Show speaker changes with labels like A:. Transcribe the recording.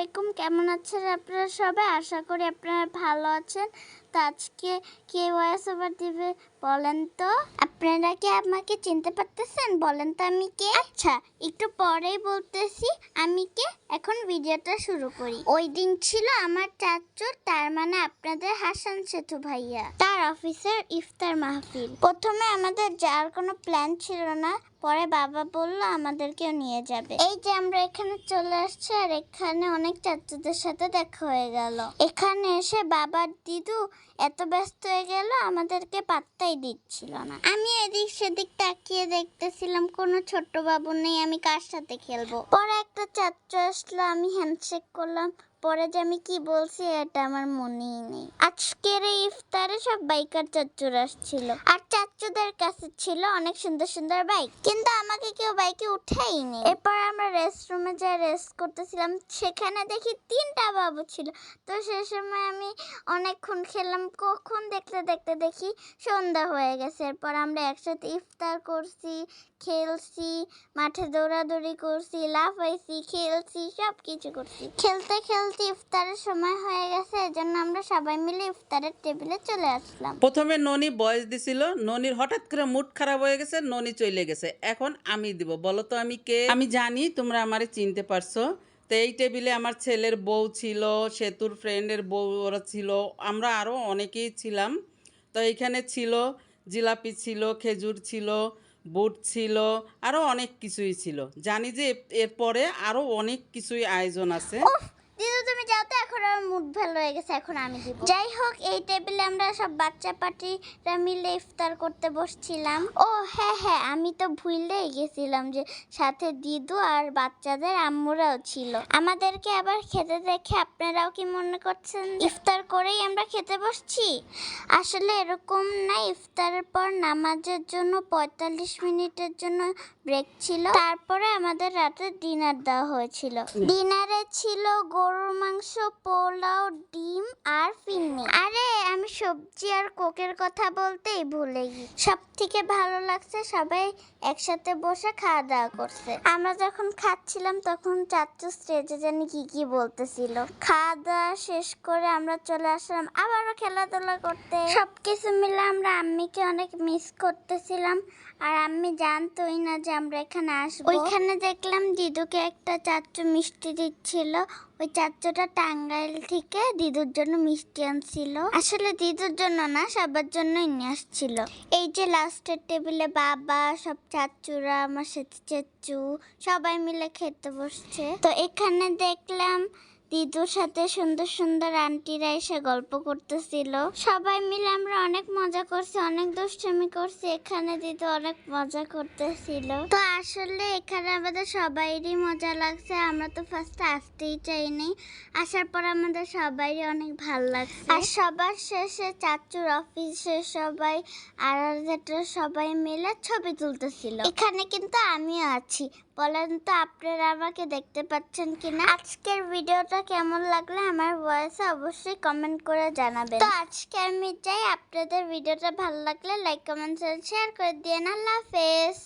A: আলাইকুম, কেমন আছেন আপনারা সবাই? আশা করি আপনারা ভালো আছেন। তো আজকে কে ভয়েস ওভার দিবে বলেন তো? আপনারা কি আমাকে চিনতে পারতেছেন? বলেন তো আমি কে? আচ্ছা, একটু পরেই বলতেছি আমি কে। এখন ভিডিওটা শুরু করি। ওই দিন ছিল আমার চাচু, তার মানে আপনাদের হাসান সেতু ভাইয়া, তার অফিসের ইফতার মাহফিল। প্রথমে আমাদের যাওয়ার কোনো প্ল্যান ছিল না, পরে বাবা বলল আমাদেরকেও নিয়ে যাবে। এই যে আমরা এখানে চলে আসছি, আর এখানে অনেক চাচুদের সাথে দেখা হয়ে গেল। এখানে এসে বাবার দিদু এত ব্যস্ত হয়ে গেল, আমাদেরকে পাত্তাই দিচ্ছিল না। আমি এদিক সেদিক তাকিয়ে দেখতেছিলাম, কোনো ছোট্ট বাবু নেই, আমি কার সাথে খেলবো। পরে একটা চাচু আসলো, আমি হ্যান্ডশেক করলাম। পরে যে আমি কি বলছি এটা আমার মনেই নেই। আজকের এই ইফতারে সব বাইকার চাচুরা আসছিল, আর চাচুদের কাছে ছিল অনেক সুন্দর সুন্দর বাইক, কিন্তু আমাকে কেউ বাইকে উঠাইনি। এরপর আমরা রেস্টরুমে যাই রেস্ট করতেছিলাম, সেখানে দেখি 3টা বাবু ছিল। তো সে সময় আমি অনেকক্ষণ খেললাম, কখন দেখতে দেখতে দেখি সন্ধ্যা হয়ে গেছে। এরপর আমরা একসাথে ইফতার করছি, খেলছি, মাঠে দৌড়াদৌড়ি করছি, লাফাইছি, খেলছি, সব কিছু করছি। খেলতে খেলতে ইফতারের সময় হয়ে গেছে, এজন্য আমরা সবাই মিলে ইফতারের টেবিলে চলে আসলাম।
B: প্রথমে ননি ভয়েস দিছিল, ননির হঠাৎ করে মুড খারাপ হয়ে গেছে, ননি চলে গেছে। এখন আমি দিব, বলো তো আমি কে? আমি জানি তোমরা আমারে চিনতে পারছো। তো এই টেবিলে আমার ছেলের বউ ছিল, সেতুর ফ্রেন্ডের বউ ওরা ছিল, আমরা আরও অনেকেই ছিলাম। তো এইখানে ছিল জিলাপি ছিল, খেজুর ছিল, বুট ছিল, আরও অনেক কিছুই ছিল। জানি যে এরপরে আরও অনেক কিছুই আয়োজন আছে।
A: দিদু তুমি যাও তো, এখন আমার মুড ভালো হয়ে গেছে, এখন আমি দিব। যাই হোক, এই টেবিলে আমরা সব বাচ্চা পার্টিরা মিলে ইফতার করতে বসছিলাম। ও হ্যাঁ হ্যাঁ, আমি তো ভুলেই গেছিলাম যে সাথে দিদু আর বাচ্চাদের আম্মুরাও ছিল। আমাদেরকে আবার খেতে দেখে আপনারাও কি মনে করছেন ইফতার করেই আমরা খেতে বসছি? আসলে এরকম না, ইফতারের পর নামাজের জন্য 45 মিনিটের জন্য ব্রেক ছিল, তারপরে আমাদের রাতে ডিনার দেওয়া হয়েছিল। ডিনারে ছিল গরুর মাংস, পোলাও, ডিম আর ফিন্নি। আরে আমি সবজি আর কোকের কথা বলতেই ভুলে গেছি। সব থেকে ভালো লাগছে সবাই একসাথে বসে খাওয়া দাওয়া করছে। আমরা যখন খাচ্ছিলাম তখন চাচু স্টেজে জানি কি কি বলতেছিল। খাওয়া দাওয়া শেষ করে আমরা চলে আসলাম আবারও খেলাধুলা করতে। সবকিছু মিলে আমরা আম্মিকে অনেক মিস করতেছিলাম, আর আম্মি জানতোই না যে আমরা এখানে আসবো। ওইখানে দেখলাম দিদুকে একটা চাচু মিষ্টি দিচ্ছিল। ওই চাচুটা টাঙ্গাইল থেকে দিদুর জন্য মিষ্টি আনছিল। আসলে দিদুর জন্য না, সবার জন্যই নিয়ে আসছিল। এই যে লাস্টের টেবিলে বাবা, সব চাচুরা, আমার সাথে চাচু সবাই মিলে খেতে বসছে। তো এখানে দেখলাম দিদুর সাথে সুন্দর সুন্দর আন্টিরা এসে গল্প করতেছিল। সবাই মিলে আমরা অনেক মজা করছি, অনেক দুষ্টামি করছি। এখানে দিদু অনেক মজা করতেছিল। তো আসলে এখানে আমাদের সবাইরই মজা লাগছে। আমরা তো ফার্স্টে আসতেই চাইনি, আসার পর আমাদের সবাইরই অনেক ভালো লাগছে। আর সবার শেষে চাচুর অফিসে সবাই আর সবাই মিলে ছবি তুলতেছিল। এখানে কিন্তু আমিও আছি। বলেন তো আপনারা আমাকে দেখতে পাচ্ছেন কিনা? আজকের ভিডিওটা কেমন লাগলো আমার ভয়েসে অবশ্যই কমেন্ট করে জানাবেন। তো আজকে আমি চাই আপনাদের ভিডিওটা ভালো লাগলে লাইক, কমেন্ট, শেয়ার করে দিন। আল্লাহ হাফেজ।